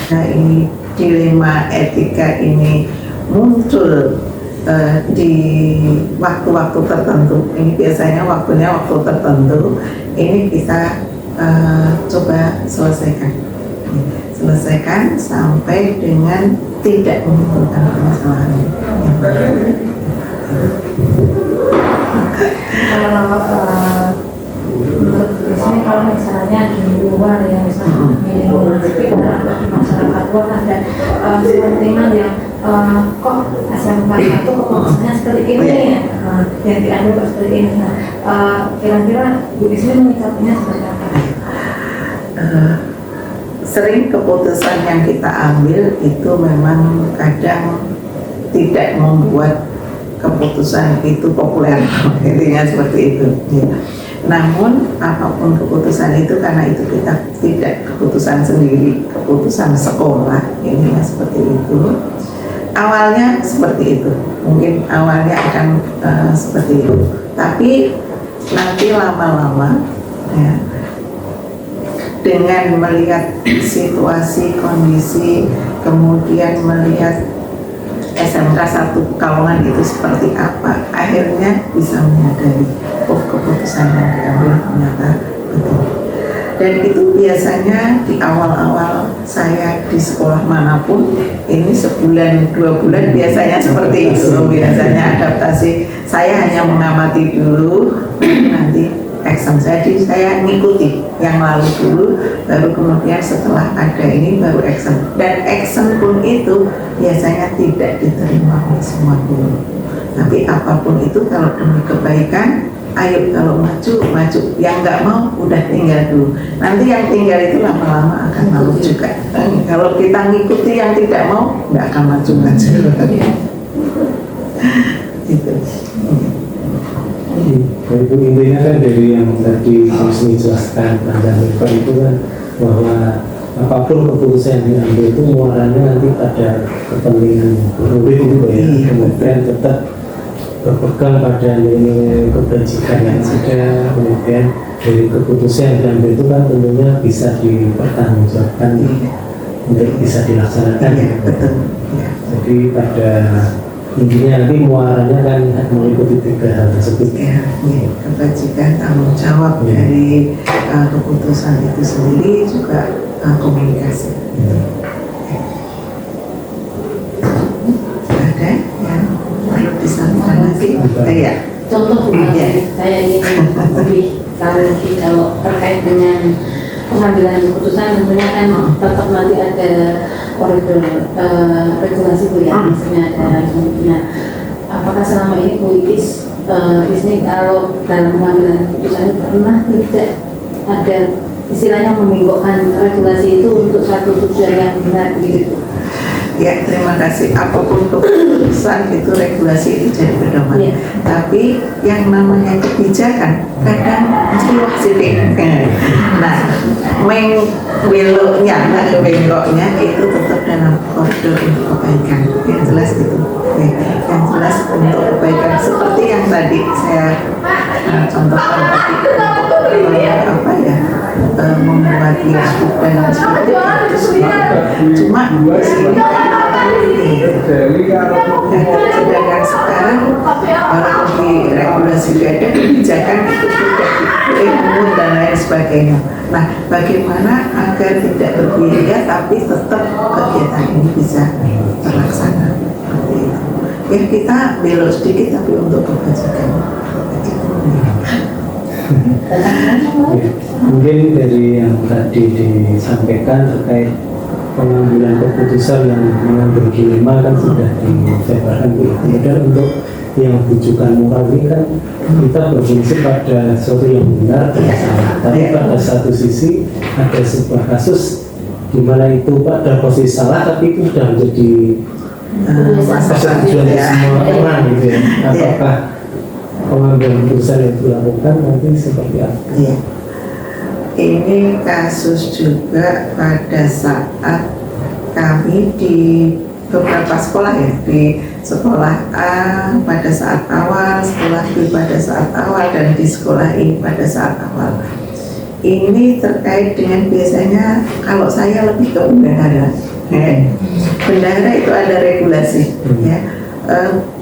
Nah, ini dilema etika ini muncul di waktu-waktu tertentu. Ini biasanya waktunya waktu tertentu. Ini kita coba selesaikan sampai dengan tidak menimbulkan permasalahan. Menurut biasanya kalau misalnya di luar ya, misalnya di masyarakat luar ada sentimen yang kok SMK itu keputusannya seperti ini ya, yang diambil seperti ini. Nah, kira-kira Bu Ismi menyikapinya seperti apa? Sering keputusan yang kita ambil itu memang kadang tidak membuat keputusan itu populer, intinya seperti itu. Namun apapun keputusan itu, karena itu kita tidak keputusan sendiri, keputusan sekolah, ini seperti itu. Awalnya seperti itu, mungkin awalnya akan seperti itu, tapi nanti lama-lama ya, dengan melihat situasi, kondisi, kemudian melihat SMK 1 Kalongan itu seperti apa, akhirnya bisa menyadari, oh keputusan yang diambil ternyata betul. Dan itu biasanya di awal-awal saya di sekolah manapun, ini sebulan 2 bulan biasanya seperti itu. Biasanya adaptasi, saya hanya mengamati dulu, nanti action. Jadi saya ngikuti yang lalu dulu, baru kemudian setelah ada ini baru action. Dan action pun itu biasanya tidak diterima oleh semua guru. Tapi apapun itu kalau demi kebaikan, ayo kalau maju. Yang nggak mau udah tinggal dulu. Nanti yang tinggal itu lama-lama akan malu juga. Dan kalau kita ngikuti yang tidak mau, nggak akan maju-maju. Gitu. Itu intinya kan dari yang tadi Husni jelaskan Anda itu kan bahwa apapun keputusan yang diambil itu muaranya nanti pada kepentingan murid itu ya. Kemudian tetap berpegang pada nilai kebajikan yang ada. Kemudian dari keputusan yang diambil itu kan tentunya bisa dipertanggungjawabkan untuk bisa dilaksanakan. Betul. Jadi pada intinya nanti muaranya kan mengikuti 3 hal tersebut. Kebajikan, tanggung jawab dari keputusan itu sendiri, juga komunikasi. Ada yang perlu disampaikan lagi? Iya. Contoh saya ingin lebih tahu lagi kalau terkait dengan pengambilan keputusan, tentunya kan tetap nanti ada koridor regulasi Bu ya, misalnya ada sebenarnya. Apakah selama ini Bu Isni kalau dalam pengambilan keputusan pernah tidak ada istilahnya membingungkan regulasi itu untuk satu tujuan yang benar begitu? Ya, terima kasih. Apapun keputusan itu regulasi itu jadi pedoman. Tapi yang namanya kebijakan kadang mesti waksudnya. Nah, bengkoknya itu tetap dalam koridor untuk kebaikan. Yang jelas itu. Yang jelas untuk kebaikan. Seperti yang tadi saya contohkan tadi, membuat YouTube dan lain sebagainya itu semua. Cuma di sini sedangkan sekarang walaupun di regulasi ada kebijakan itu tidak diimun dan lain sebagainya. Nah, bagaimana agar tidak berbiaya tapi tetap kegiatan ini bisa terlaksana seperti itu. Ya, kita belok sedikit tapi untuk kebajikan. Mungkin dari yang tadi disampaikan terkait pengambilan keputusan yang mengambil dilema kan sudah dijabarkan. Kemudian untuk yang bujukan moral ini kan kita berprinsip pada sesuatu yang benar dan salah. Tapi pada satu sisi ada sebuah kasus di mana itu pada posisi salah tapi itu sudah menjadi persetujuan semua orang gitu ya. Apakah pengambilan keputusan yang dilakukan nanti seperti apa? Ini kasus juga pada saat kami di beberapa sekolah ya, di sekolah A pada saat awal, sekolah B pada saat awal, dan di sekolah I pada saat awal. ini terkait dengan biasanya kalau saya lebih ke bendahara. Bendahara itu ada regulasi, ya.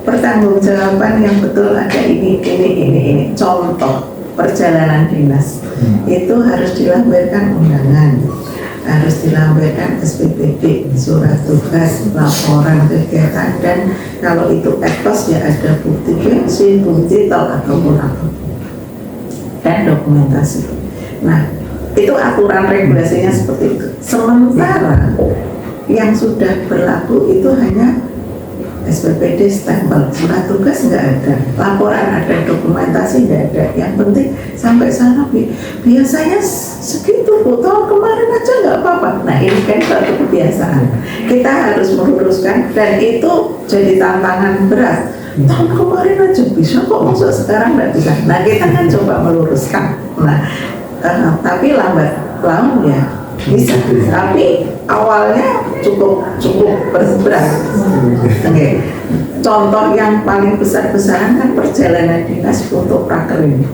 Pertanggungjawaban yang betul ada ini. Contoh perjalanan dinas itu harus dilampirkan undangan, harus dilampirkan SPPD, surat tugas, laporan kegiatan, dan kalau itu etos ya ada bukti bensin, bukti tol ataupun apa, dan dokumentasi. Nah, itu aturan regulasinya seperti itu. Sementara yang sudah berlaku itu hanya SPPD, stempel, surat tugas nggak ada, laporan ada, dokumentasi nggak ada. Yang penting sampai sana biasanya segitu, Bu. Tahun kemarin aja nggak apa-apa. Nah, ini kan satu kebiasaan. Kita harus meluruskan, dan itu jadi tantangan berat. Tahun kemarin aja bisa kok, masuk sekarang nggak bisa. Nah, kita kan coba meluruskan. Nah, tapi lambat laun ya bisa. Tapi awalnya cukup berat. Okay. Contoh yang paling besar-besaran kan perjalanan dinas untuk praker ini,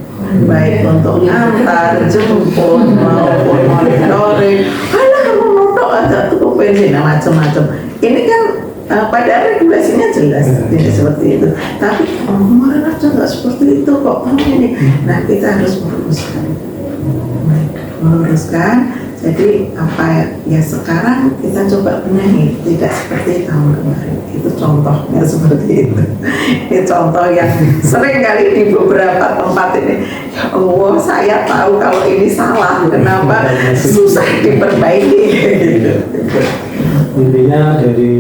baik untuk antar, jemput maupun monitoring. Alah, motor ada tuh bensin macam-macam. Ini kan pada regulasinya jelas jadi seperti itu. Tapi kemarin aja nggak seperti itu kok ini. Nah, kita harus meluruskan. Jadi apa ya sekarang kita coba benahi, tidak seperti tahun kemarin. Itu contohnya seperti itu. Ini contoh yang sering kali di beberapa tempat ini. Ya Allah, saya tahu kalau ini salah, kenapa susah diperbaiki. Intinya dari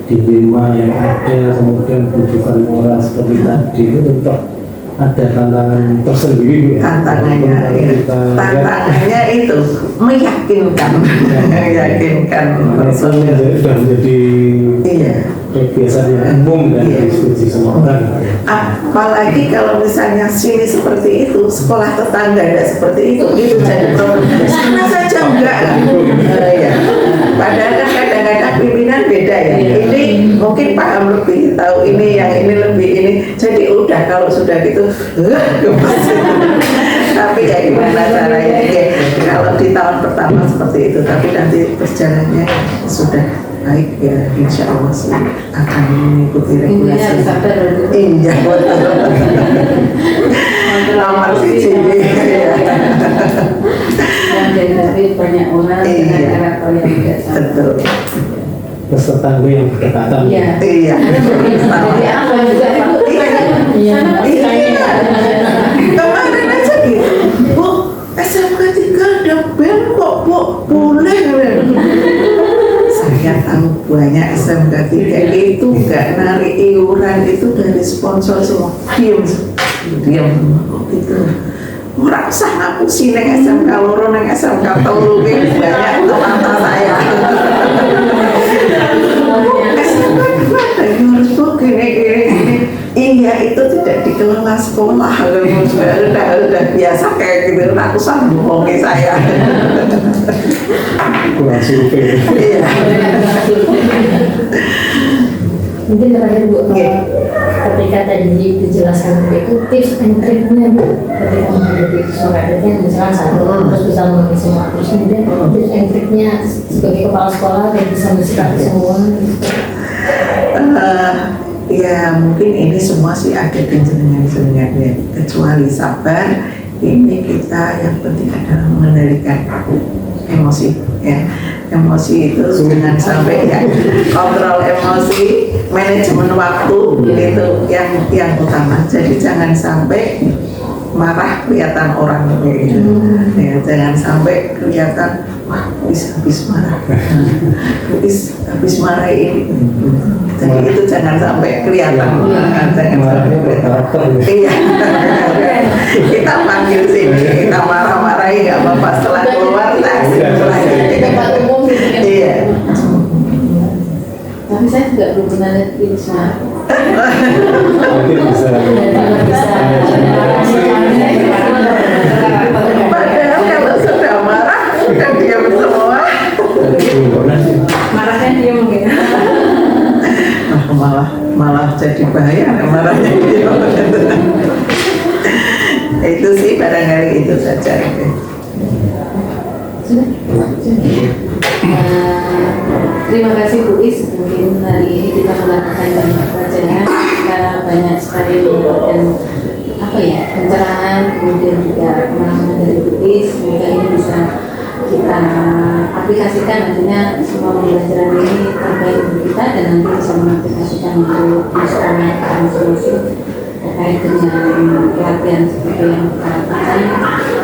dilema yang ada, kemudian bujukan moral seperti tadi itu tetap ada tantangan tersendiri. Tantangannya itu meyakinkan sudah menjadi kebiasaan yang umum dan diskusi semua orang. Apalagi kalau misalnya sini seperti itu, sekolah tetangga tidak seperti itu jadi problem. Sana saja enggak ya. Padahal kan kadang-kadang pimpinan beda ya. Ini mungkin paham lebih, tahu ini, yang ini lebih ini. Jadi udah kalau sudah gitu, tapi ya gimana caranya? Kalau di tahun pertama seperti itu, tapi nanti perjalanannya sudah baik ya, insya Allah sih akan mengikuti regulasi. Iya, betul. Nomor siji. Dari banyak orang dengan karakter yang tidak sama. Betul. Peserta gue yang berdekatan. Iya. Jadi apa juga Iya. Kemarin aja gitu, Bu, SMK 3 ada band kok, Bu, boleh. Saya tahu banyak SMK 3 itu nggak narik iuran, itu dari sponsor semua. Diam gitu. Ora usah ngapusi neng SMK loro, neng SMK telu banyak itu mata saya. SMK gimana? Harus begini. Iya, itu tidak dikelola sekolah. Udah biasa kayak gitu. Aku usah bohongi saya. Kurang survei. Iya. Mungkin terakhir Bu, ketika tadi dijelaskan itu tips and triknya Bu, ketika menghadapi suara itu yang misalnya satu terus bisa memenuhi semua, terus kemudian tips and triknya sebagai kepala sekolah dan bisa mensikapi semua. Ya mungkin ini semua sih ada di jenengan sebenarnya, kecuali sabar. Ini kita yang penting adalah mengendalikan emosi, ya. Emosi itu jangan sampai ya, kontrol emosi, manajemen waktu itu yang utama. Jadi jangan sampai marah kelihatan orang gitu. Ya, jangan sampai kelihatan wah habis marah, habis marah ini. Jadi itu jangan sampai kelihatan, jangan sampai kelihatan. Iya, kita panggil sini, kita marah-marahi nggak apa-apa, setelah keluar taksi tempat umum gitu kan. Iya. Tapi saya juga belum pernah lihat ini semua. Nanti bisa. Padahal kalau sudah marah, sudah diam semua. Marahnya dia mungkin. Malah jadi bahaya marahnya dia. Itu sih barangkali itu saja. Terima kasih Bu Is, mungkin hari ini kita melakukan banyak pelajaran, kita banyak sekali mendapatkan pencerahan, kemudian juga pemahaman dari Bu Is. Semoga ini bisa kita aplikasikan, nantinya semua pembelajaran ini terbaik untuk kita dan nanti bisa mengaplikasikan untuk masyarakat masing-masing terkait dengan pelatihan seperti yang kita lakukan.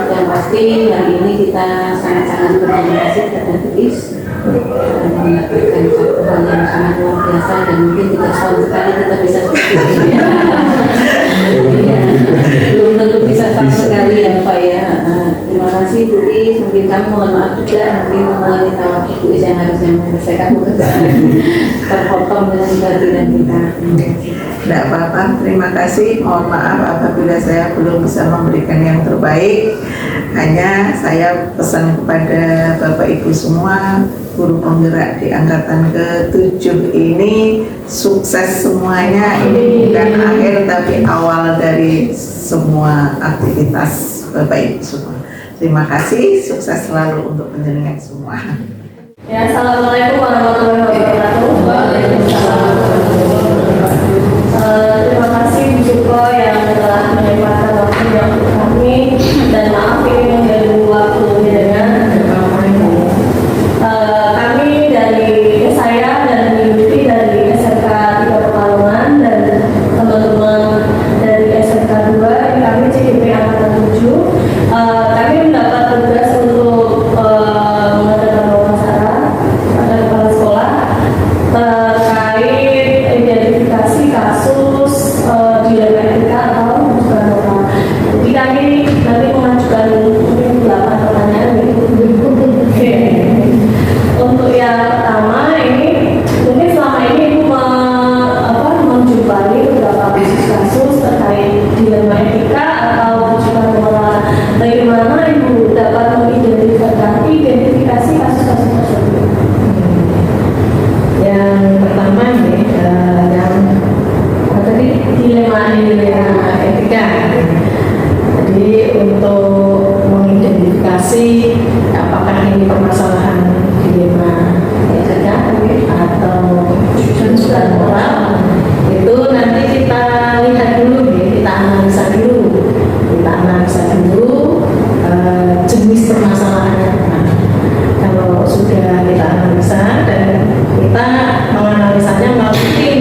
Yang pasti hari ini kita sangat-sangat berterima kasih kepada Bu Is melakukan satu hal yang sangat luar biasa dan mungkin 3 tahun sekali kita bisa seperti ini. Belum tentu bisa sama sekali ya Pak ya. Terima kasih Bu Is, mungkin kamu mohon maaf juga mungkin mengulangi waktu Bu Is yang harusnya menyelesaikan pekerjaan terpotong dengan kehadiran kita. Tidak apa-apa, terima kasih. Mohon maaf apabila saya belum bisa memberikan yang terbaik. Hanya saya pesan kepada Bapak Ibu semua, guru penggerak di angkatan ke-7 ini, sukses semuanya. Ini bukan akhir tapi awal dari semua aktivitas Bapak Ibu semua. Terima kasih, sukses selalu untuk penjenengan semua. Ya, assalamualaikum warahmatullahi wabarakatuh. Waalaikumsalam. Terima kasih Bu Joko yang telah menyempatkan waktunya untuk kami, dan maaf ini mengganggu waktunya dengan kami dari saya dan Yudi dari SMK 3 Pekalongan dan teman-teman dari SMK 2 ini kami CDP angkatan 7. Kami mendapat tugas untuk mengadakan wawancara pada kepala sekolah terkait identifikasi kasus dilema etika atau bukan normal. Jadi kami nanti mengajukan mungkin 8 pertanyaan. Untuk yang pertama ini mungkin selama ini Ibu menjumpai beberapa kasus terkait dilema etika atau bukan normal. Bagaimana Ibu dapat mengidentifikasi kasus-kasus tersebut? Yang pertama nih, yang tadi dilema etika. Jadi untuk mengidentifikasi apakah ini permasalahan dilema etika atau bukan moral, itu nanti kita lihat dulu nih, kita analisa dulu jenis permasalahannya. Kalau sudah kita analisa dan kita menganalisanya melalui tim,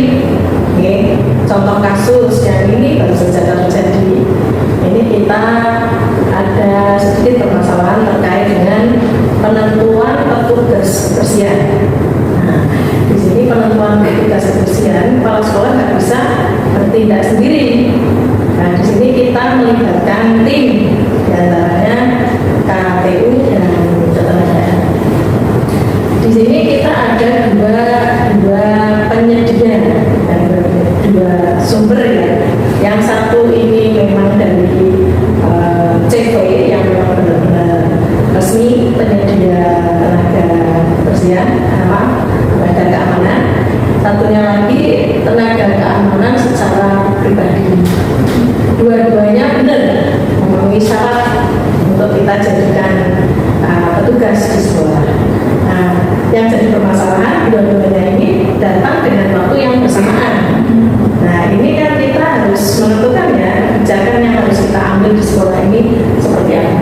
contoh kasus yang ini baru saja terjadi. Ini kita ada sedikit permasalahan terkait dengan penentuan petugas kebersihan. Nah, di sini penentuan petugas kebersihan, kepala sekolah nggak bisa bertindak sendiri. Nah, di sini kita melibatkan tim, diantaranya KPU dan tenaga. Di sini kita ada dua penyedia dan dua sumber ya. Yang satu ini memang dari CV yang memang benar-benar resmi penyedia tenaga kebersihan, tenaga keamanan. Satunya lagi tenaga keamanan secara pribadi. Dua-duanya benar memenuhi syarat untuk kita jadikan petugas di sekolah. Nah, yang jadi permasalahan dua-duanya ini datang dengan waktu yang bersamaan. Nah, ini kan kita harus menentukan ya kebijakan yang harus kita ambil di sekolah ini seperti apa.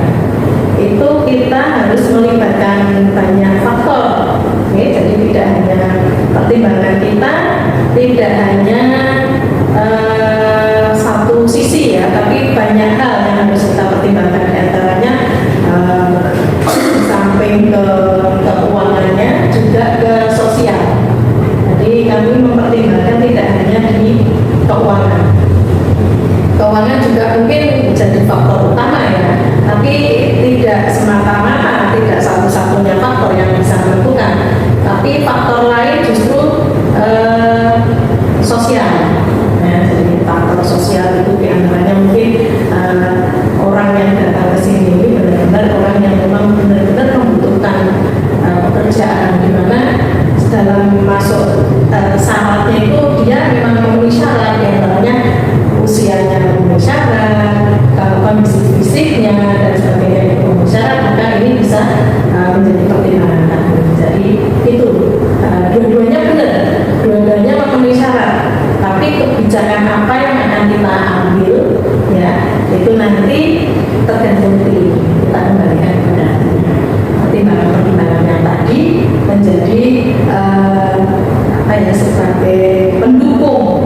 Itu kita harus melibatkan banyak faktor. Jadi tidak hanya pertimbangan kita, tidak hanya satu sisi ya, tapi banyak hal yang harus kita pertimbangkan, diantaranya samping ke keuangannya juga ke sosial. Jadi kami mempertimbangkan tidak hanya di keuangan. Keuangan juga mungkin menjadi faktor utama ya, tapi tidak semata-mata, tidak satu-satunya faktor yang bisa menentukan. Tapi faktor lain justru sosial. Ya, jadi faktor sosial itu diantaranya mungkin orang yang datang ke sini ini benar-benar orang yang memang benar-benar membutuhkan pekerjaan, di mana dalam masuk syaratnya itu dia memang memenuhi syarat, diantaranya usianya memenuhi syarat, kalau kondisi kebijakan apa yang akan kita ambil, ya itu nanti tergantung tim, kita kembalikan kepada pertimbangan yang tadi menjadi sebagai pendukung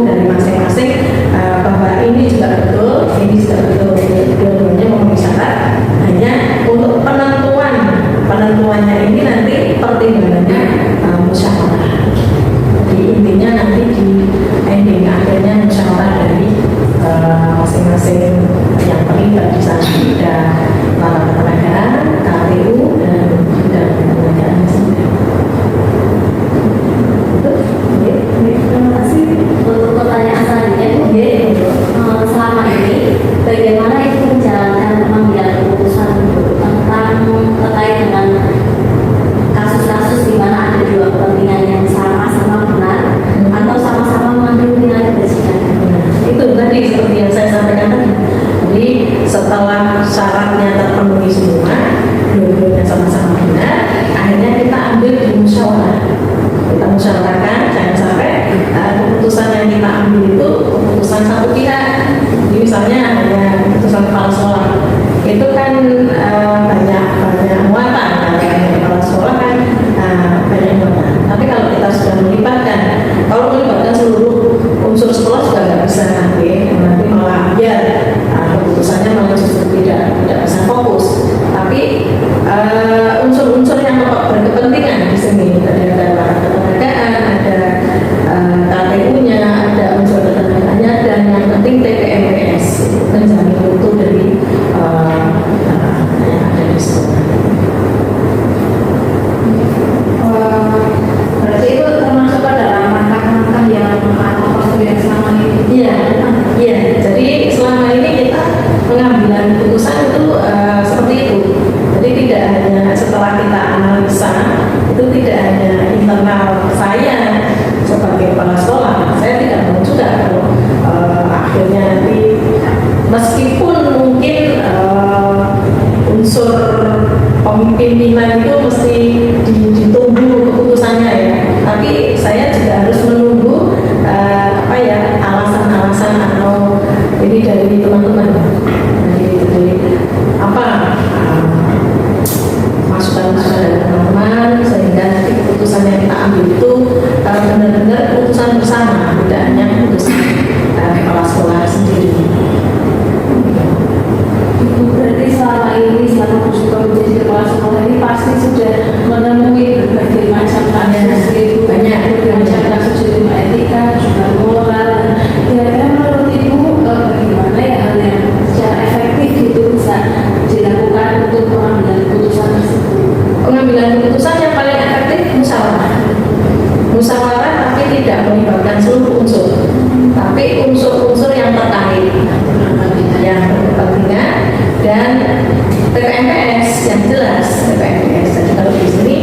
dari masing-masing, bahwa ini juga betul, ini juga betul, dua-duanya memenuhi syarat. Hanya untuk penentuannya ini nanti pertimbangannya musyawarah. Jadi intinya nanti di ending akhirnya musyawarah dari masing-masing yang terlibat di sana, ada lembaga ketenagaan, KPU dan ketenagaan sendiri. Terima kasih untuk pertanyaan selanjutnya. Selama ini bagaimana itu menjalankan pengambilan keputusan tentang terkait dengan kasus-kasus di mana ada dua kepentingan yang sama-sama benar atau sama-sama mengambil nilai kebajikan? Itu tadi seperti yang saya sampaikan tadi. Jadi setelah syaratnya terpenuhi semua, dua-duanya sama-sama benar, akhirnya kita ambil di musyawarah. Kita musyawarahkan, jangan sampai keputusan yang kita ambil itu keputusan satu pihak. Jadi misalnya hanya keputusan kepala sekolah, itu kan banyak muatan, banyak kepala sekolah kan banyak muatan. Tapi kalau kita sudah melibatkan seluruh unsur sekolah juga nggak bisa nanti malah biar keputusannya malah justru tidak bisa fokus. Tapi unsur-unsur yang berkepentingan di sini, ada ketenagaan, ada KPU-nya, ada unsur ketenagaannya, dan yang penting TPMPS menjamin mutu dari yang ada di sekolah. Berarti itu termasuk dalam langkah-langkah yang selama ini. Iya. Jadi selama ini kita pengambilan keputusan itu seperti itu. Jadi tidak hanya setelah kita analisa, itu tidak hanya internal saya sebagai kepala sekolah. Saya tidak mau juga kalau akhirnya nanti meskipun mungkin unsur pemimpinan itu mesti ditunggu keputusannya ya. Tapi saya juga harus menunggu alasan-alasan atau ini dari teman-teman. Dari apa masukan-masukan dari teman-teman, sehingga nanti keputusan yang kita ambil itu benar-benar keputusan bersama, tidak hanya keputusan kepala sekolah sendiri. Berarti selama ini selama juga menjadi kepala sekolah ini pasti sudah menemui berbagai macam kasus, banyak kasus juga etika, juga moral. Kira-kira menurut Ibu bagaimana ya hal yang secara efektif itu bisa dilakukan untuk pengambilan keputusan tersebut? Pengambilan keputusan yang paling efektif musyawarah, tapi tidak melibatkan seluruh unsur, tapi unsur-unsur yang terkait, yang berkepentingan, dan TPMPS yang jelas. TPMPS, jadi kalau di sini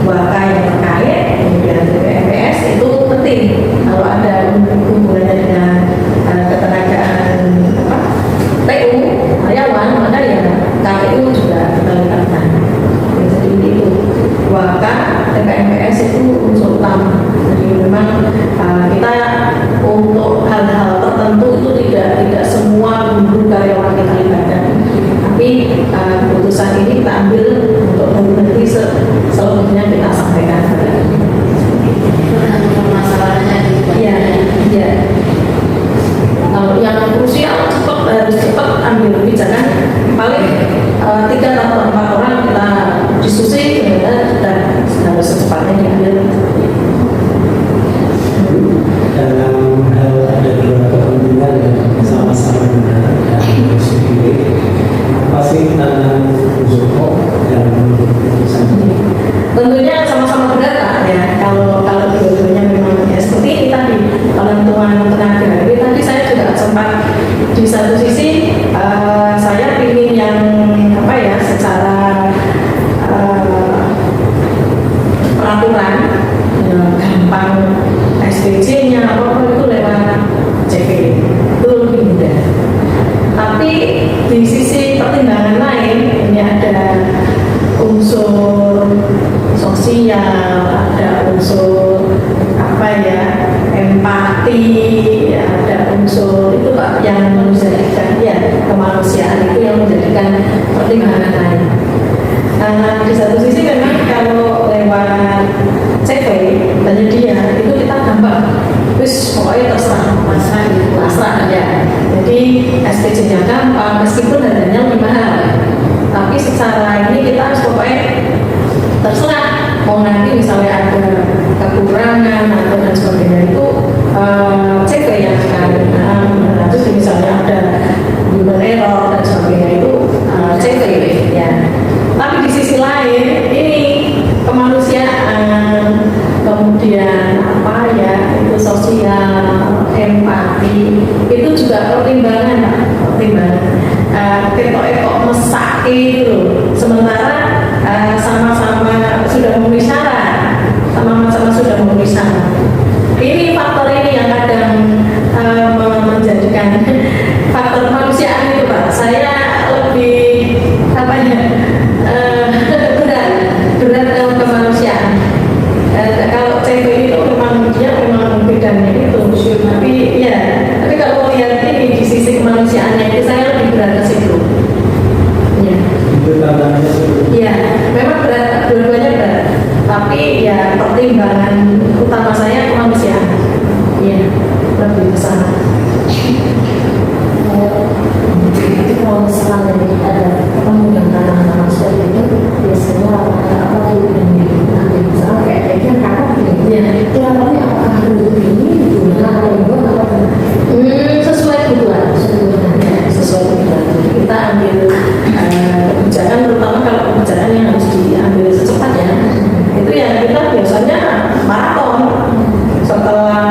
waka yang terkait, kemudian TPMPS itu penting. Kalau ada hubungannya dengan ketenagaan PU karyawan, maka ya KPU juga kita libatkan. Jadi itu waka TPMPS itu unsur utama. Jadi memang kita untuk hal-hal tertentu itu tidak semua guru karyawan kita libatkan. Tapi keputusan ini kita ambil untuk nanti seluruhnya kita sampaikan kepada Masalahnya Iya. Kalau yang krusial harus cepat ambil kebijakan, paling 3 atau 4 orang kita diskusi dan harus secepatnya diambil. Dalam hal ada dua kepentingan yang sama-sama benar dan harus dipilih, apa sih tantangan Zulko dalam mengambil keputusan ini? Tentunya sama-sama benar Pak, ya. Kalau dua-duanya memang ya seperti ini tadi, penentuan tenaga. Jadi tadi saya juga sempat di satu sisi saya ingin yang secara peraturan gampang, SPC-nya apa itu lewat CP itu lebih mudah. Tapi di sisi pertimbangan lain ini ada unsur sosial, ada unsur empati, ya, pasrah ya. Jadi SPJ-nya gampang meskipun harganya lebih mahal. Tapi secara ini kita harus pokoknya terserah mau nanti misalnya ada kekurangan atau dan sebagainya itu cek ke yang terus misalnya ada human error dan sebagainya itu cek ke ya. Tapi di sisi lain ini kemanusiaan, kemudian apa ya itu sosial, empati itu juga pertimbangan Pak, kita kok mesake itu sementara sama-sama sudah memenuhi syarat, sama-sama sudah memenuhi syarat. Ini faktor ini yang kadang menjadikan faktor kemanusiaan itu Pak. Saya lebih apa ya berat kemanusiaan. Kalau CV itu memang dia memang bedanya itu, tapi ya, tapi kalau lihat ini di sisi kemanusiaannya itu saya lebih berat ke situ. Ya. Itu tantangannya seperti Iya, memang berat, dua-duanya berat. Tapi ya pertimbangan utama saya kemanusiaan. Iya, lebih ke sana. Jadi kalau misalnya ada ketemu dengan anak-anak seperti itu, biasanya apa tuh yang nanti misalnya kayak kakak gitu ya, kira-kira apakah perlu ini gimana kalau enggak apa Sesuai kebutuhan. Sesuai kebutuhan. Kita ambil kebijakan, terutama kalau kebijakan yang harus diambil secepatnya, itu ya kita biasanya maraton setelah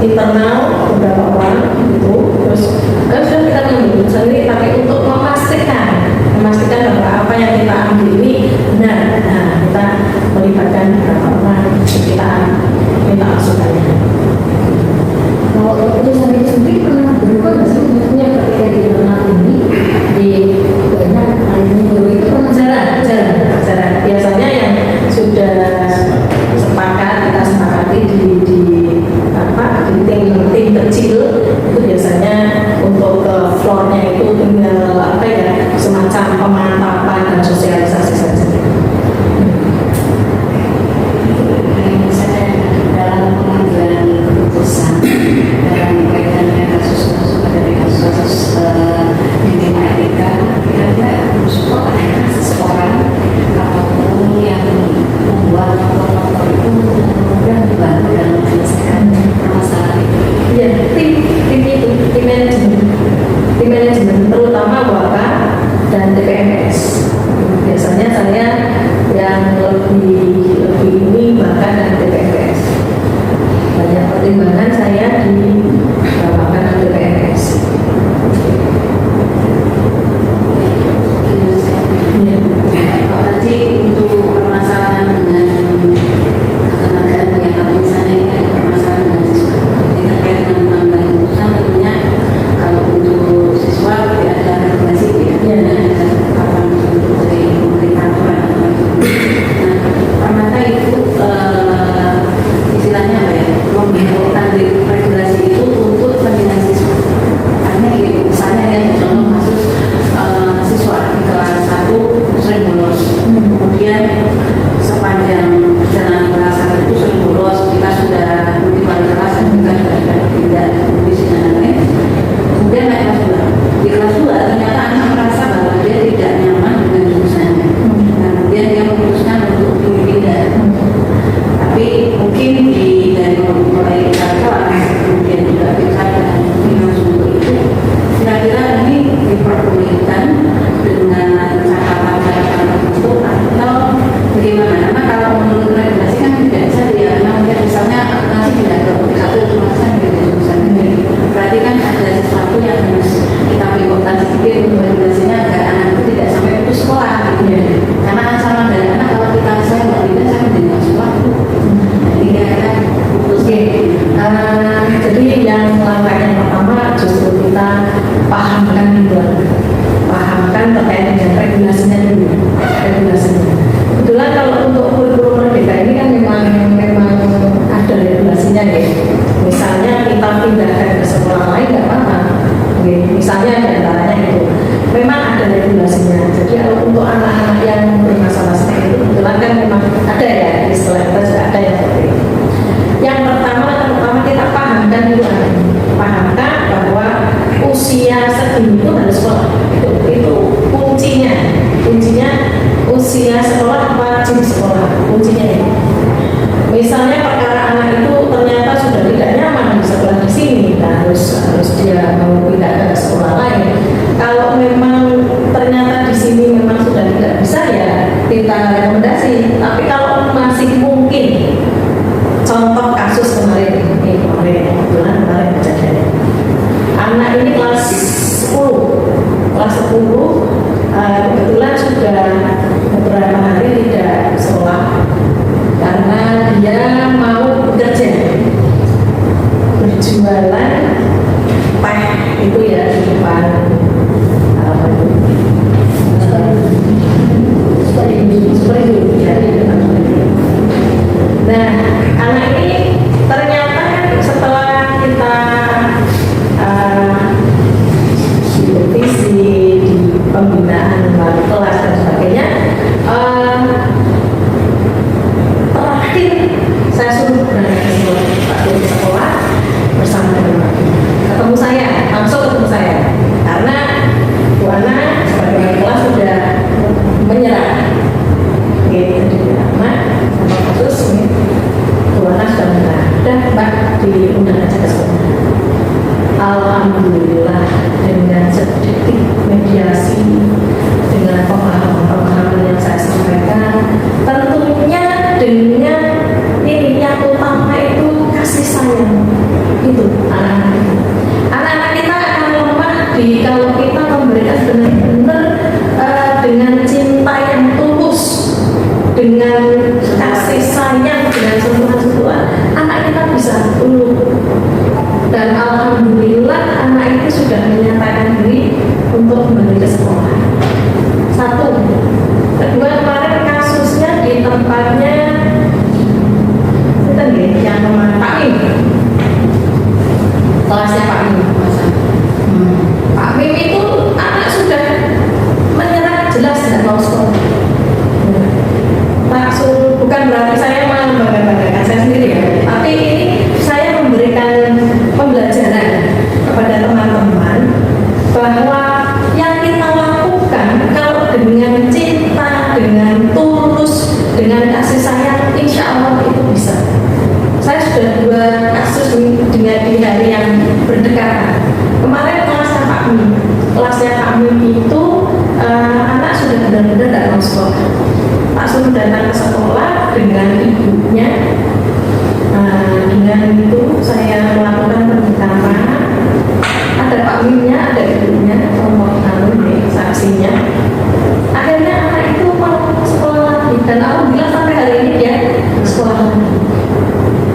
internal beberapa orang gitu, terus sudah kita mengambil sendiri, tapi untuk memastikan bahwa apa yang kita ambil ini benar, nah kita melibatkan beberapa orang, kita minta masukannya. kalau keputusan itu sendiri pernah berubah nggak sih? Maksudnya ketika di internal ini di banyak ini baru itu pernah Jarang. Biasanya yang sudah sepakat, kita sepakati di tim kecil itu biasanya untuk ke floornya itu tinggal apa ya, semacam pemantapan dan sosialisasi saja. Misalnya dalam pengambilan keputusan dalam kaitan dengan kasus usia sekolah, wajib sekolah, kuncinya ini. Misalnya perkara anak itu ternyata sudah tidak nyaman di sekolah di sini, nah harus dia mau pindah ke sekolah lain. Kalau memang ternyata di sini memang sudah tidak bisa, ya kita rekomendasi. Tapi kalau masih mungkin, contoh kasus kemarin kebetulan kemarin kejadian. Anak ini kelas 10, kebetulan sudah beberapa hari tidak sekolah karena dia mau bekerja berjualan teh itu ya di depan seperti itu ya di depan. Nah, anak ini ternyata setelah kita supervisi di pembinaan wali kelas dan sebagainya, terakhir saya suruh berangkat ke sekolah, Pak Guru sekolah bersama dengan Pak Guru. Ketemu saya, langsung ketemu saya, karena Bu Ana sebagai wali kelas sudah menyerah. Jadi Mbak, sama kasus ini Bu Ana sudah menyerah. Dan Mbak diundang aja ke sekolah. Alhamdulillah dengan sedikit mediasi, dengan pemahaman yang saya sampaikan, tentunya dengan ini yang utama itu kasih sayang itu anak-anak kita akan lemah kalau kita memberikan benar-benar dengan cinta yang tulus, dengan kasih sayang, dengan sentuhan-sentuhan, anak kita bisa tumbuh. Dan alhamdulillah anak itu sudah menyatakan diri untuk kembali ke sekolah. Satu. Kedua, kemarin kasusnya di tempatnya kita nih yang kemarin Pak Mim, kelasnya Pak Mim. Pak Mim itu anak sudah menyerah jelas dan mau sekolah. Maksud bukan berarti saya membanggakan saya sendiri ya, tapi ini saya memberikan pembelajaran kepada teman-teman bahwa yang kita lakukan kalau dengan cinta, dengan tulus, dengan kasih sayang, insya Allah itu bisa. Saya sudah 2 kasus dengan di hari yang berdekatan. Kemarin kelasnya Pak Mim, itu anak sudah benar-benar tidak mau sekolah. Pak suruh datang ke sekolah dengan ibunya. Dengan itu saya melakukan permintaan, ada Pak Mimnya, ada ibunya, saksinya. Akhirnya anak itu mau sekolah lagi, dan alhamdulillah sampai hari ini dia sekolah lagi.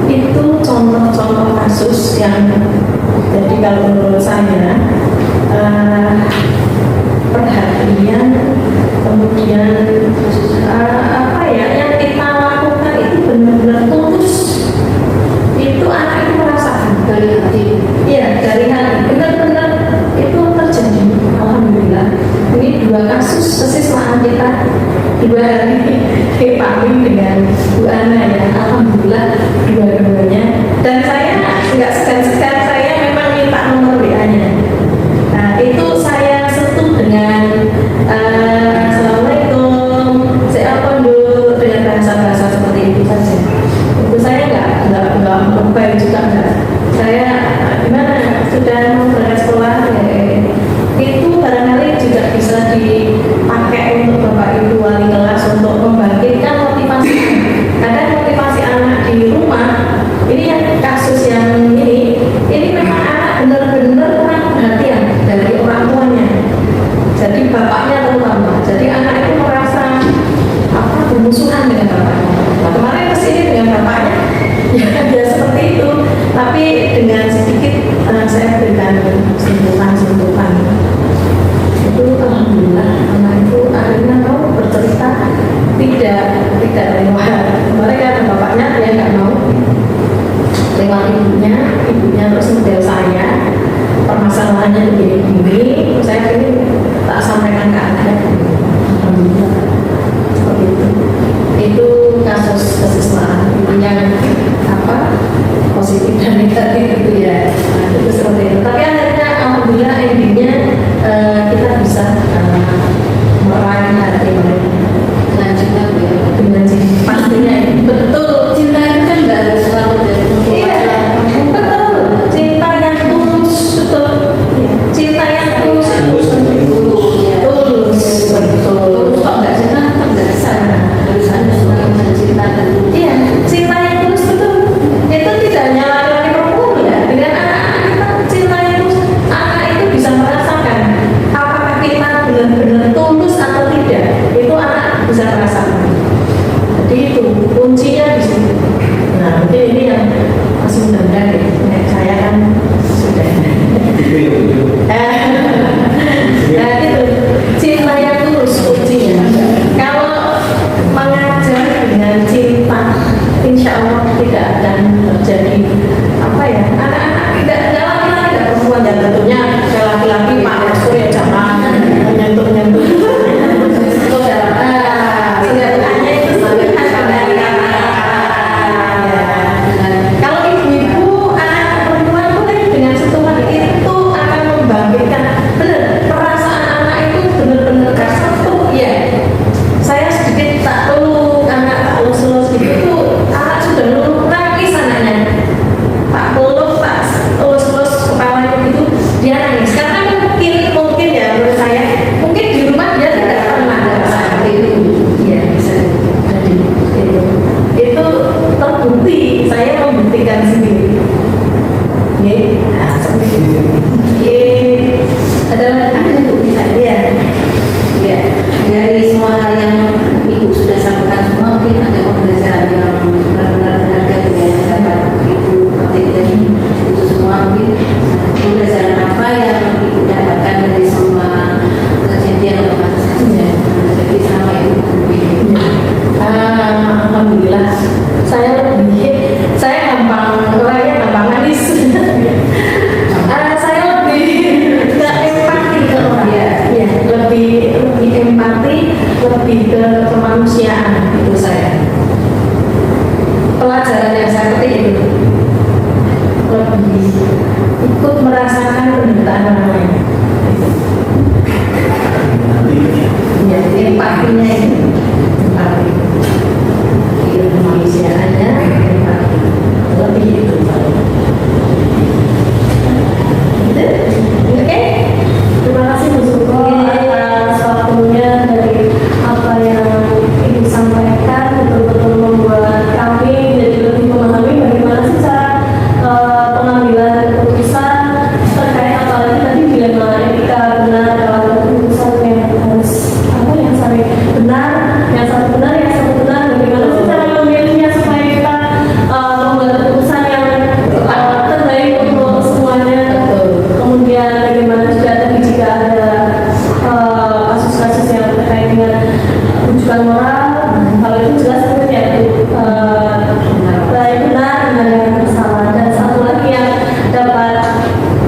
Itu contoh-contoh kasus yang jadi kalau menurut saya perhatian, kemudian yang kita lakukan itu benar-benar tulus. Itu anak itu merasakan dari hati. Iya, dari hati. Benar-benar itu terjadi. Alhamdulillah. Ini 2 kasus kesiswaan kita 2 hari di Pak Mim dengan Bu Ana ya. Alhamdulillah dua-duanya. Dan saya nggak segan-segan, saya memang minta nomor WA-nya. Nah, itu saya sentuh dengan Assalamualaikum, saya dulu dengan bahasa-bahasa seperti itu saja. Itu saya nggak membayar juga enggak. Saya gimana sudah mau berangkat sekolah itu barangkali juga bisa dipakai untuk Bapak Ibu wali kelas untuk membangkitkan motivasi. Kadang motivasi anak di rumah ini yang kasus yang ini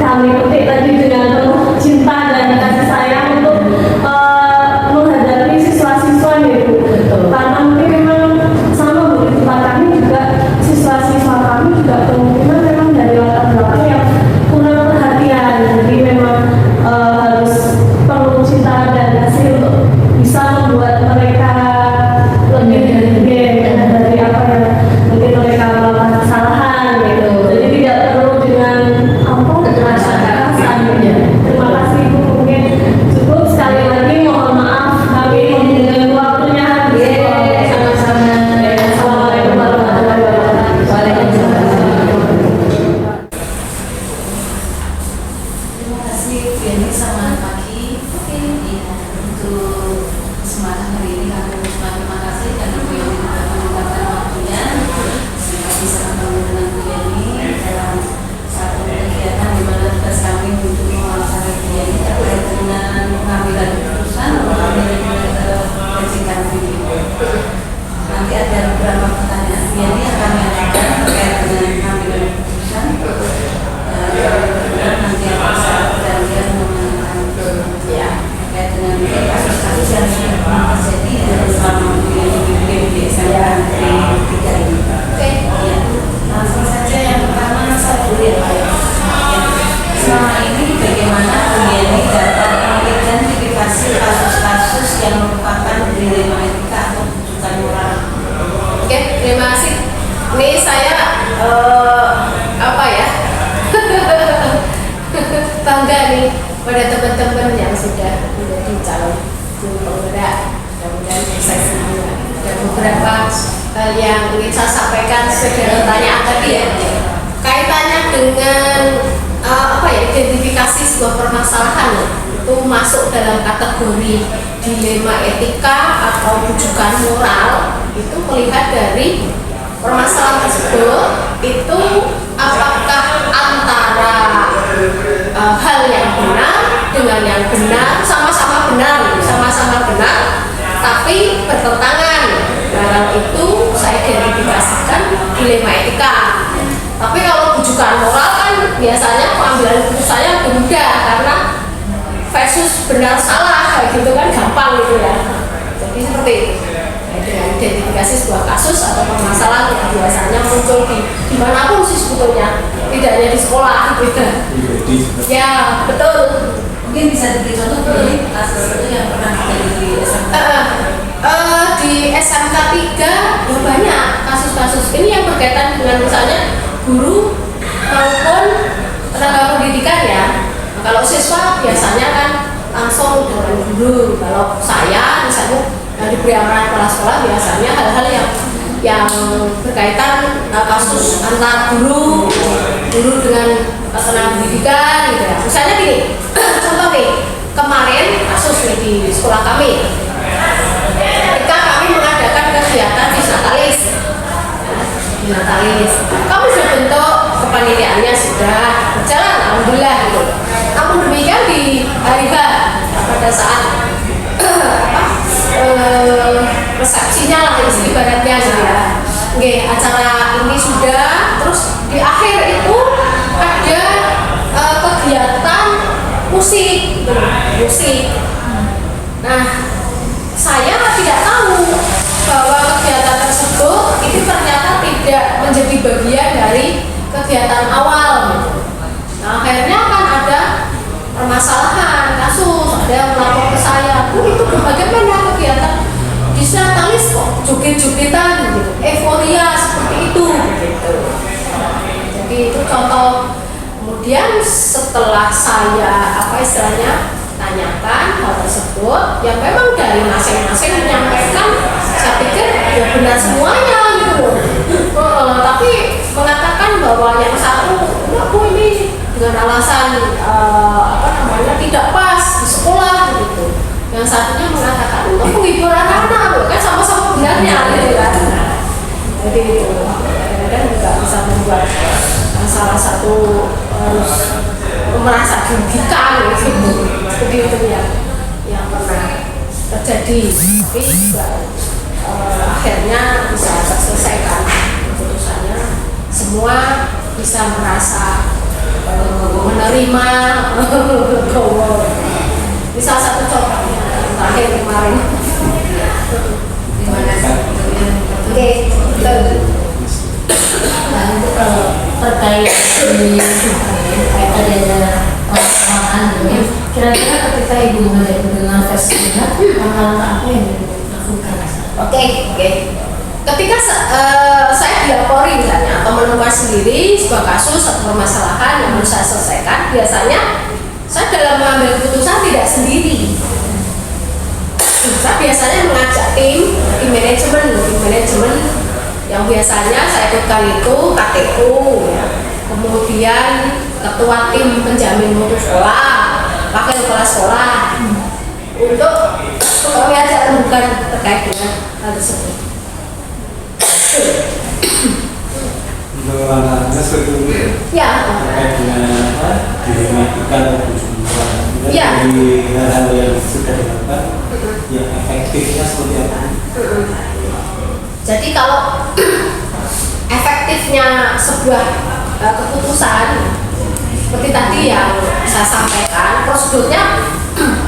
kami petik tadi dengan penuh cinta dan kasih sayang untuk menghadapi siswa-siswa itu. Karena mungkin memang sama Bu, di tempat kami juga siswa-siswa kami juga kemungkinan memang dari latar belakang yang kurang perhatian. Jadi memang harus perlu cinta dan kasih untuk bisa membuat mereka lebih dari apa yang mungkin mereka melakukan kesalahan gitu. Jadi tidak perlu dengan apa kekerasan gitu. Terima kasih Bu, mungkin cukup. Sekali lagi mohon maaf kami mengganggu waktunya. Sama-sama. Assalamualaikum warahmatullahi wabarakatuh. Waalaikumsalam. Terima kasih Bu Yani, selamat pagi. Iya, untuk kesempatan hari ini kami mengucapkan terima kasih karena Bu Yani telah menyempatkan waktunya sehingga bisa bertemu dengan Bu Yani dalam satu kegiatan di mana tugas kami untuk mewakili Bu Yani terkait dengan pengambilan keputusan atau pengambilan kebijakan video. Nanti ada beberapa pertanyaan Bu Yani yang kami ajukan terkait dengan pengambilan keputusan. Nanti bisa kalian mengenai terkait dengan kasus-kasus yang sudah terjadi selama di SMA Negeri 3 ini. Oke, ya. Langsung saja yang pertama saya dulu ya Pak. Selama ini bagaimana Bu Yani dapat mengidentifikasi kasus-kasus yang merupakan dilema etika atau bujukan moral? Oke, terima kasih. Ini saya apa ya? Bangga nih pada teman-teman yang sudah menjadi calon guru penggerak. Mudah-mudahan sukses semua. Ada beberapa hal yang ingin saya sampaikan sesuai dengan pertanyaan tadi ya. Kaitannya dengan apa ya, identifikasi sebuah permasalahan itu masuk dalam kategori dilema etika atau bujukan moral. Itu melihat dari permasalahan tersebut itu apakah antara hal yang benar dengan yang benar sama-sama benar tapi bertentangan. Barang itu saya identifikasikan dilema etika. Tapi kalau bujukan moral kan biasanya pengambilan keputusannya mudah karena versus benar salah kayak gitu kan gampang gitu ya. Jadi seperti itu. Dengan identifikasi sebuah kasus atau permasalahan yang biasanya muncul di dimanapun sih sebetulnya, tidak hanya di sekolah gitu. Ya betul. Mungkin bisa diberi contoh dari kasus itu yang pernah terjadi di SMK? Di SMK 3 ya banyak kasus-kasus ini yang berkaitan dengan misalnya guru maupun tenaga pendidikan ya. Nah, kalau siswa biasanya kan langsung dengan guru. Kalau saya misalnya yang diberi amanah kepala sekolah biasanya hal-hal yang berkaitan kasus antar guru dengan tenaga pendidikan gitu ya. Misalnya gini, contoh nih, kemarin kasus nih di sekolah kami ketika kami mengadakan kegiatan Disnatalis, kami sudah bentuk kepanitiaannya, sudah berjalan alhamdulillah gitu. Namun demikian di hari H pada saat resepsinya lah ibaratnya gitu ya. Oke, acara ini sudah, terus di akhir itu ada kegiatan musik. Nah, saya tidak tahu bahwa kegiatan tersebut itu ternyata tidak menjadi bagian dari kegiatan awal gitu. Nah, akhirnya kan ada permasalahan kasus, ada yang melapor ke saya, Bu, itu bagaimana kegiatan Disnatalis kok joget-jogetan gitu, euforia seperti itu gitu. Jadi itu contoh. Kemudian setelah saya tanyakan hal tersebut, yang memang dari masing-masing menyampaikan, saya pikir ya benar semuanya gitu. Tapi mengatakan bahwa yang satu, enggak Bu, ini dengan alasan tidak pas di sekolah gitu. Yang satunya mengatakan untuk penghiburan anak, kan sama-sama benarnya gitu kan. Jadi itu kadang-kadang juga bisa membuat salah satu harus merasa dirugikan gitu. Seperti itu yang pernah terjadi. Tapi juga akhirnya bisa terselesaikan keputusannya. Semua bisa merasa menerima menerima gowo. Ini salah satu contohnya terakhir kemarin. Terima kasih. Oke, betul. Nah, itu kalau terkait tadi ada permasalahan gitu, kira-kira ketika ibu menghadapi dengan Vestina, langkah-langkah apa yang dilakukan? Oke. Ketika saya dilapori misalnya atau menemukan sendiri sebuah kasus atau permasalahan yang harus saya selesaikan, biasanya saya dalam mengambil keputusan tidak sendiri. Saya biasanya mengajak tim manajemen yang biasanya saya ikutkan itu KTU, ya. Kemudian ketua tim penjamin mutu sekolah, wakil kepala sekolah untuk kami ajak rembukan terkait dengan hal tersebut. Untuk langkahnya seperti itu Ya, terkait dengan apa? Dilematika atau perjuangan. Ya. Dari hal-hal yang sudah dilakukan, yang efektifnya seperti apa? jadi kalau efektifnya sebuah keputusan seperti tadi yang saya sampaikan, prosedurnya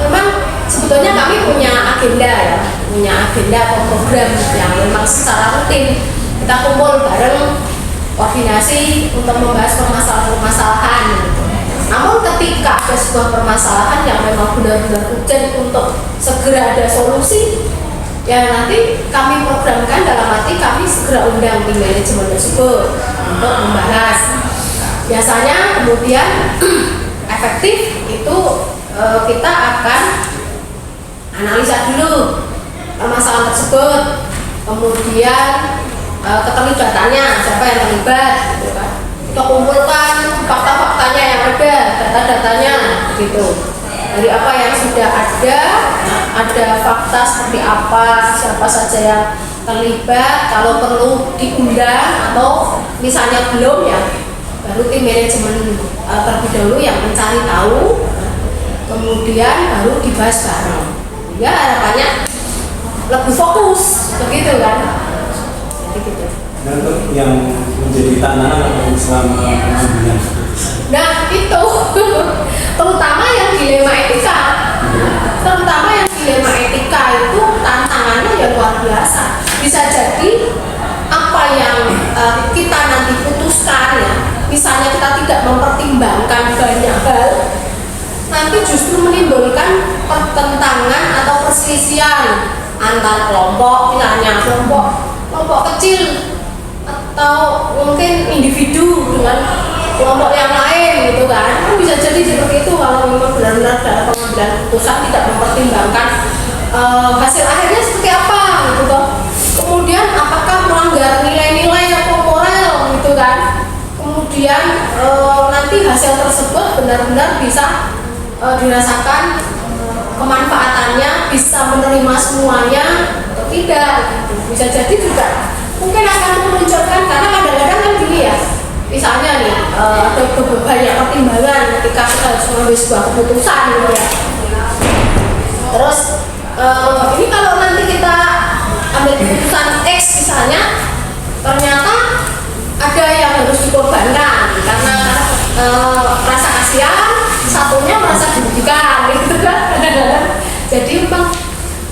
memang sebetulnya kami punya agenda atau program yang memang secara rutin kita kumpul bareng, koordinasi untuk membahas permasalahan-permasalahan gitu. Namun ketika ada sebuah permasalahan yang memang benar-benar urgent untuk segera ada solusi, ya nanti kami programkan, dalam arti kami segera undang tim manajemen tersebut untuk membahas. Biasanya kemudian efektif itu kita akan analisa dulu permasalahan tersebut, kemudian keterlibatannya, siapa yang terlibat gitu kan. Kita kumpulkan fakta-faktanya yang ada, data-datanya gitu. Dari apa yang sudah ada fakta seperti apa, siapa saja yang terlibat, kalau perlu diundang atau misalnya belum, ya baru tim manajemen terlebih dahulu yang mencari tahu, kemudian baru dibahas bareng. Ya harapannya lebih fokus begitu kan. Jadi gitu. Dan untuk yang menjadi tantangan selama pengambilan keputusan. Nah itu terutama yang dilema etika itu tantangannya ya luar biasa. Bisa jadi apa yang kita nanti putuskan, ya misalnya kita tidak mempertimbangkan banyak hal, nanti justru menimbulkan pertentangan atau perselisihan antar kelompok, misalnya kelompok kecil atau mungkin individu dengan kelompok yang lain gitu kan. Bisa jadi seperti itu kalau memang benar-benar dalam pengambilan keputusan tidak mempertimbangkan hasil akhirnya seperti apa gitu toh. Kemudian apakah melanggar nilai-nilai atau moral gitu kan. Kemudian nanti hasil tersebut benar-benar bisa dirasakan kemanfaatannya, bisa menerima semuanya atau tidak gitu. Bisa jadi juga mungkin akan memunculkan, karena kadang-kadang kan gini ya, misalnya nih ada banyak pertimbangan ketika kita harus mengambil sebuah keputusan gitu ya. Terus ini kalau nanti kita ambil keputusan X misalnya, ternyata ada yang harus dikorbankan karena rasa kasihan, satunya merasa dirugikan gitu kan. Jadi memang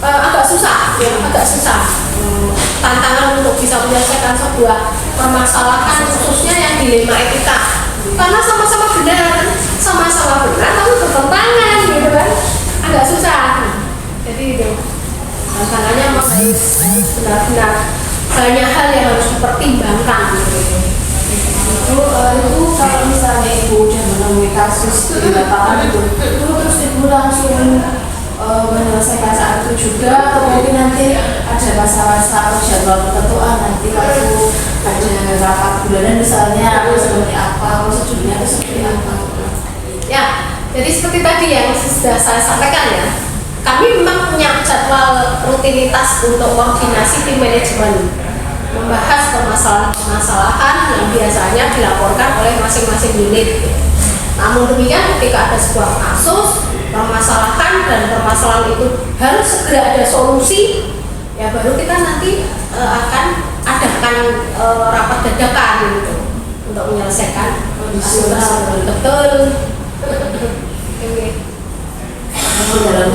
agak susah tantangan untuk bisa menyelesaikan sebuah permasalahan, khususnya yang dilema etika, karena sama-sama benar tapi bertentangan gitu kan, agak susah. Jadi itu tantangannya memang harus benar-benar banyak hal yang harus dipertimbangkan gitu. Itu kalau misalnya ibu udah menemui kasus di lapangan itu terus ibu langsung menyelesaikan saat itu juga, atau mungkin nanti ada masa-masa atau jadwal tertentu, nanti waktu ada rapat bulanan misalnya seperti apa, prosedurnya itu seperti apa? Ya, jadi seperti tadi yang sudah saya sampaikan ya, kami memang punya jadwal rutinitas untuk koordinasi tim manajemen, membahas permasalahan-permasalahan yang biasanya dilaporkan oleh masing-masing unit. Namun demikian, ketika ada sebuah kasus, permasalahan dan permasalahan itu harus segera ada solusi, ya baru kita nanti akan adakan rapat dadakan gitu untuk menyelesaikan kasus tersebut. Betul.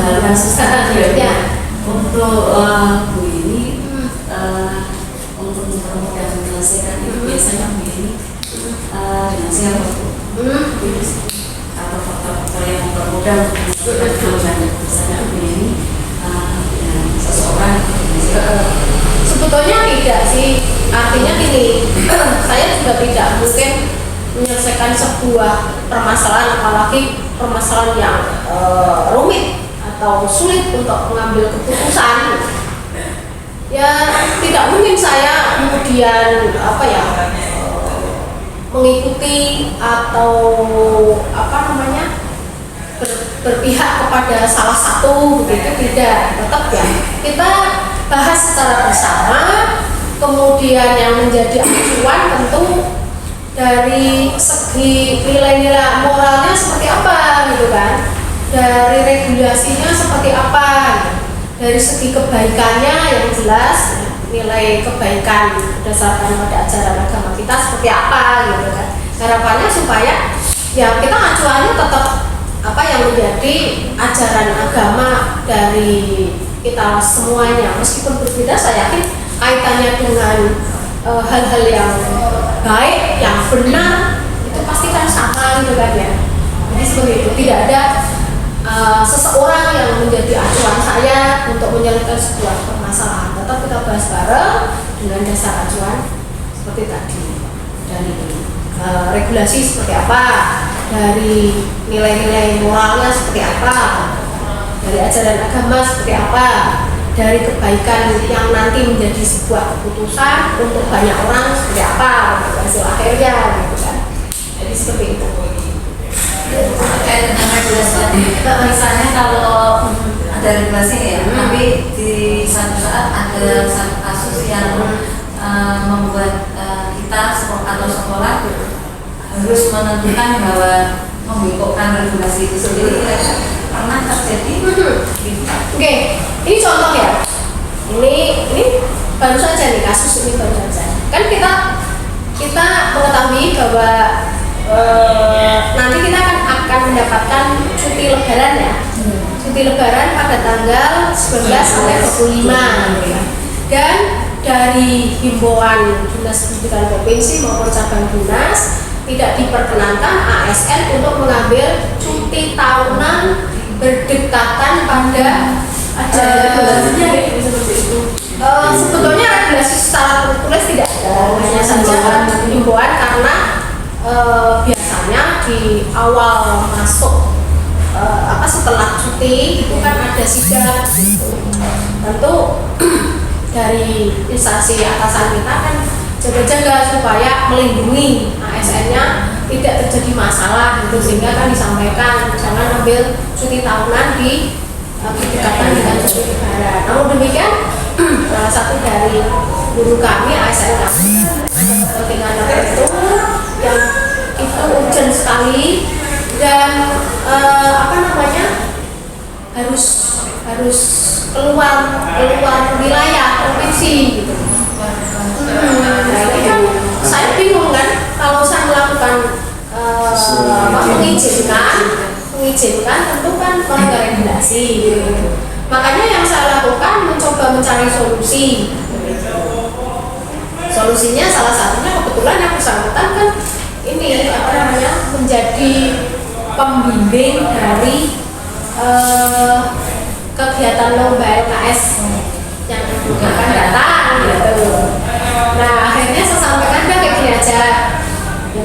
pendalaman sistem Ya. untuk Bu ini untuk mempermudah menyelesaikan itu biasanya Bu ini dengan siapa Bu? Atau faktor-faktor yang mempermudah untuk menyelesaikan misalnya Bu ini dengan seseorang Sebetulnya tidak sih, artinya gini, saya juga tidak mungkin menyelesaikan sebuah permasalahan, apalagi permasalahan yang rumit atau sulit untuk mengambil keputusan. Ya tidak mungkin saya kemudian mengikuti atau berpihak kepada salah satu begitu, tidak. Tetap ya kita bahas secara bersama, kemudian yang menjadi acuan tentu dari segi nilai-nilai moralnya seperti apa gitu kan, dari regulasinya seperti apa, dari segi kebaikannya yang jelas nilai kebaikan berdasarkan pada ajaran agama kita seperti apa gitu kan. Harapannya supaya ya kita acuannya tetap apa yang menjadi ajaran agama dari kita semuanya, meskipun berbeda. Saya yakin kaitannya dengan hal-hal yang baik, yang benar itu pasti kan sama gitu kan ya. Jadi seperti itu, tidak ada seseorang yang menjadi acuan saya untuk menyelesaikan sebuah permasalahan. Tetap kita bahas bareng dengan dasar acuan seperti tadi, dari regulasi seperti apa, dari nilai-nilai moralnya seperti apa, dari ajaran agama seperti apa, dari kebaikan yang nanti menjadi sebuah keputusan untuk banyak orang seperti apa hasil akhirnya gitu kan. Jadi seperti itu. Terkait dengan regulasi tadi, misalnya kalau ada regulasi ya, tapi di satu saat ada satu kasus yang membuat kita atau sekolah harus menentukan bahwa membengkokkan regulasi itu sendiri, pernah terjadi? Oke, ini contoh ya. Ini baru saja nih, kasus ini baru saja. Kan kita mengetahui bahwa nanti kita akan mendapatkan cuti lebaran ya. Cuti lebaran pada tanggal 19 sampai 25 gitu ya. Dan dari himbauan Dinas Pendidikan Provinsi maupun cabang dinas tidak diperkenankan ASN untuk mengambil cuti tahunan berdekatan pada regulasinya seperti itu. Sebetulnya regulasi secara tertulis tidak ada, hanya saja himbauan karena biasanya di awal masuk setelah cuti itu kan ada sidang gitu. Tentu dari instansi atasan kita kan jaga-jaga supaya melindungi ASN-nya tidak terjadi masalah gitu, sehingga kan disampaikan jangan ambil cuti tahunan di berdekatan dengan cuti lebaran. Namun demikian salah satu dari guru kami, ASN kami, kepentingan itu yang itu urgent sekali dan harus keluar wilayah provinsi gitu. Nah ini kan saya bingung kan kalau saya melakukan mengizinkan tentu kan melanggar regulasi gitu. Makanya yang saya lakukan mencoba mencari solusi. Solusinya salah satunya kebetulan yang bersangkutan kan ini menjadi pembimbing dari kegiatan lomba LKS yang akan datang gitu. Nah akhirnya saya sampaikan kayak gini aja,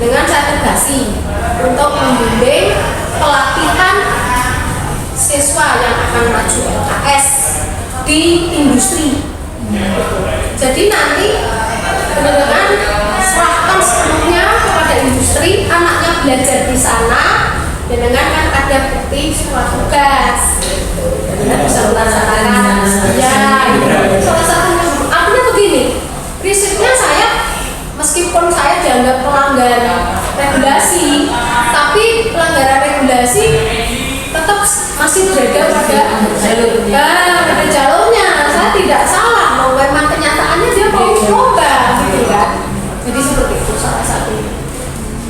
dengan saya tegasi untuk membimbing pelatihan siswa yang akan maju LKS di industri. Jadi nanti benar-benar serahkan sepenuhnya kepada industri, anaknya belajar di sana, dan dengan kan ada bukti surat tugas, dan bisa melaksanakan. Ya, salah satunya artinya begini, prinsipnya saya meskipun saya dianggap pelanggar regulasi, tapi pelanggaran regulasi tetap masih berada pada jalurnya. Saya tidak salah, mau memang kenyataannya dia mau coba gitu kan. Jadi seperti itu salah satu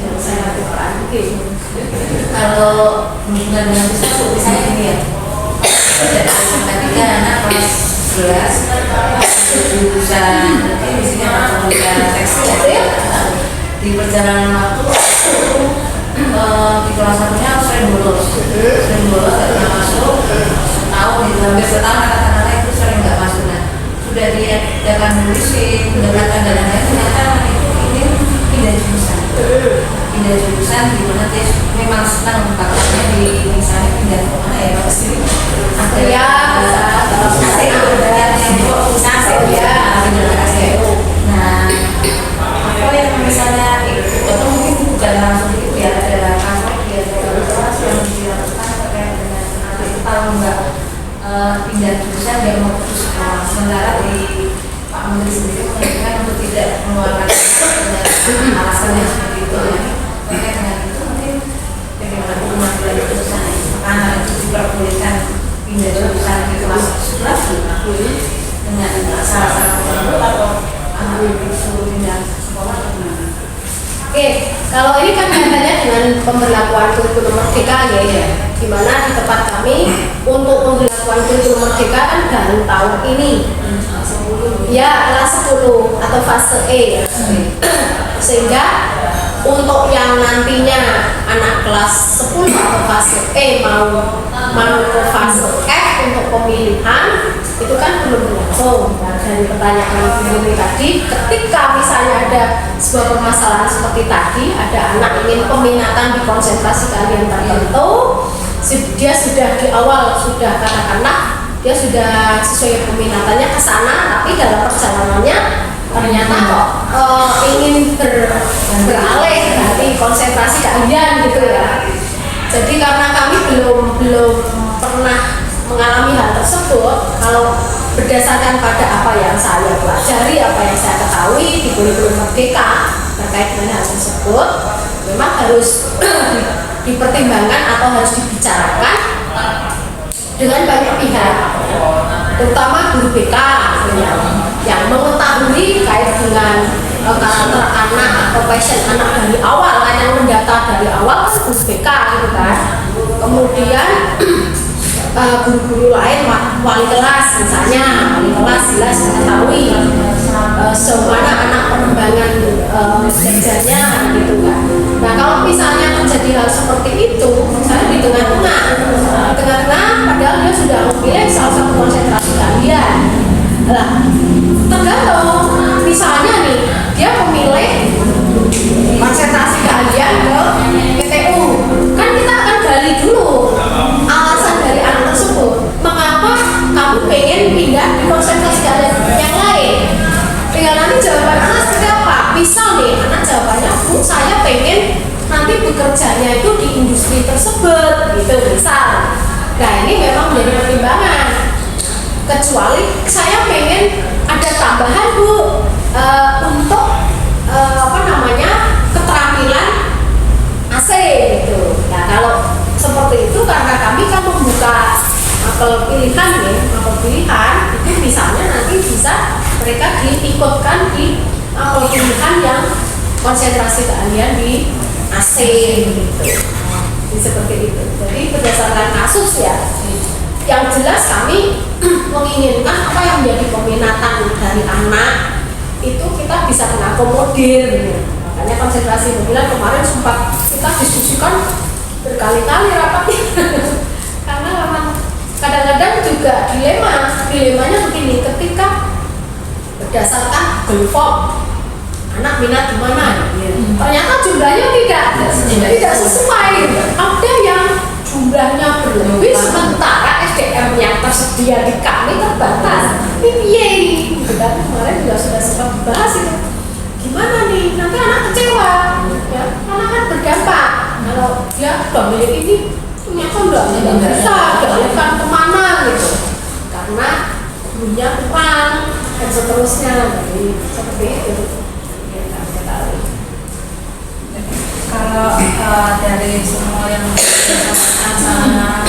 yang saya lakukan. Kalau hubungan dengan misalnya ini ya, dari matematika anak kelas 11 jurusan di sini ada pendidikan tekstil ya. Di perjalanan waktu di kelas 1-nya sering bolos gak pernah masuk setahun gitu, hampir setahun kata-kata itu sering gak masuk. Nah sudah diadakan nulisin, pendekatan dan lain-lain, ternyata itu ingin pindah jurusan di mana dia memang senang bakatnya di misalnya pindah ke mana ya pasti ada ya nah apa yang misalnya atau mungkin bukan langsung itu ya ada kantor dia kelas yang dilakukan terkait dengan anak itu kalau nggak pindah jurusan dia mau putus sekolah. Sementara di Pak Menteri sendiri menyampaikan untuk tidak mengeluarkan dengan alasan yang seperti itu ya. Terkait dengan itu mungkin bagaimana pengambilan jurusan anak itu diperbolehkan pindah jurusan di kelas 11 dengan salah satu atau anak itu disuruh pindah sekolah atau gimana? Oke, kalau ini kan kaitannya dengan pemberlakuan kurikulum merdeka ya, di mana di tempat kami untuk pemberlakuan kurikulum merdeka kan baru tahun ini, ya kelas 10 atau fase E, sehingga untuk yang nantinya anak kelas 10 atau fase E mau ke fase F untuk pemilihan itu kan belum berlangsung. Nah, dari pertanyaan ini tadi, ketika misalnya ada sebuah permasalahan seperti tadi, ada anak ingin peminatan di konsentrasi keahlian tertentu, dia sudah di awal sudah katakanlah dia sudah sesuai peminatannya ke sana, tapi dalam perjalanannya ternyata kok ingin beralih dari konsentrasi keahlian gitu ya. Jadi karena kami belum pernah mengalami hal tersebut, kalau berdasarkan pada apa yang saya pelajari, apa yang saya ketahui di kurikulum merdeka terkait dengan hal tersebut, memang harus dipertimbangkan atau harus dibicarakan dengan banyak pihak, terutama guru BK yang mengetahui kait dengan karakter anak atau passion anak dari awal, kan yang mendata dari awal kan guru BK gitu kan. Kemudian guru-guru lain, wali kelas misalnya, wali kelas jelas mengetahui sejauh mana anak pengembangan belajarnya gitu kan. Nah kalau misalnya terjadi hal seperti itu, misalnya di tengah-tengah padahal dia sudah memilih salah satu konsentrasi keahlian, lah tergantung misalnya nih dia memilih konsentrasi keahlian ke PTU, kan kita akan gali dulu alasan dari anak tersebut, mengapa kamu pengen pindah di konsentrasi keahlian yang lain. Tinggal nanti jawaban anak seperti apa. Misal nih anak jawabannya, saya pengen nanti bekerjanya itu di industri tersebut gitu misal. Nah ini memang menjadi pertimbangan, kecuali saya pengen ada tambahan Bu untuk keterampilan AC gitu. Nah kalau seperti itu karena kami kan membuka apel pilihan itu misalnya nanti bisa mereka diikutkan di apel pilihan yang konsentrasi keahlian di AC gitu. Seperti itu. Jadi berdasarkan kasus ya, yang jelas kami menginginkan apa yang menjadi peminatan dari anak itu kita bisa mengakomodir gitu. Makanya konsentrasi mobilan kemarin sempat kita diskusikan berkali-kali rapatnya karena memang kadang-kadang juga dilemanya begini, ketika berdasarkan GoForm anak minat di mana ternyata jumlahnya tidak sesuai, ada yang jumlahnya berlebih sementara SDM yang tersedia di kami terbatas. Ini kita kemarin juga sudah sempat dibahas itu, gimana nih nanti anak kecewa ya, anak kan berdampak kalau dia udah milik ini ternyata tidak bisa dialihkan kemana gitu karena gurunya kurang dan seterusnya. Jadi seperti itu. Kalau dari semua yang disampaikan sama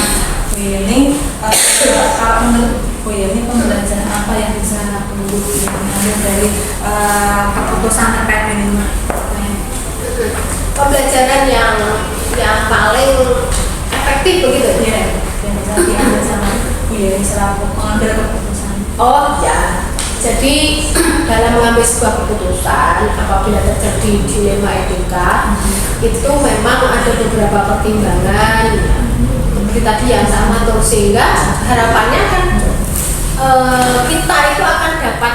Bu Yeni, kalau menurut Bu Yeni pembelajaran apa yang bisa Bu ambil dari keputusan terkait ini? Pembelajaran yang paling efektif begitu ya, yang bisa diambil sama Bu Yeni selaku pengambil keputusan? Oh ya, jadi dalam mengambil sebuah keputusan apabila terjadi dilema etika itu memang ada beberapa pertimbangan seperti tadi yang sama tuh, sehingga harapannya kan kita itu akan dapat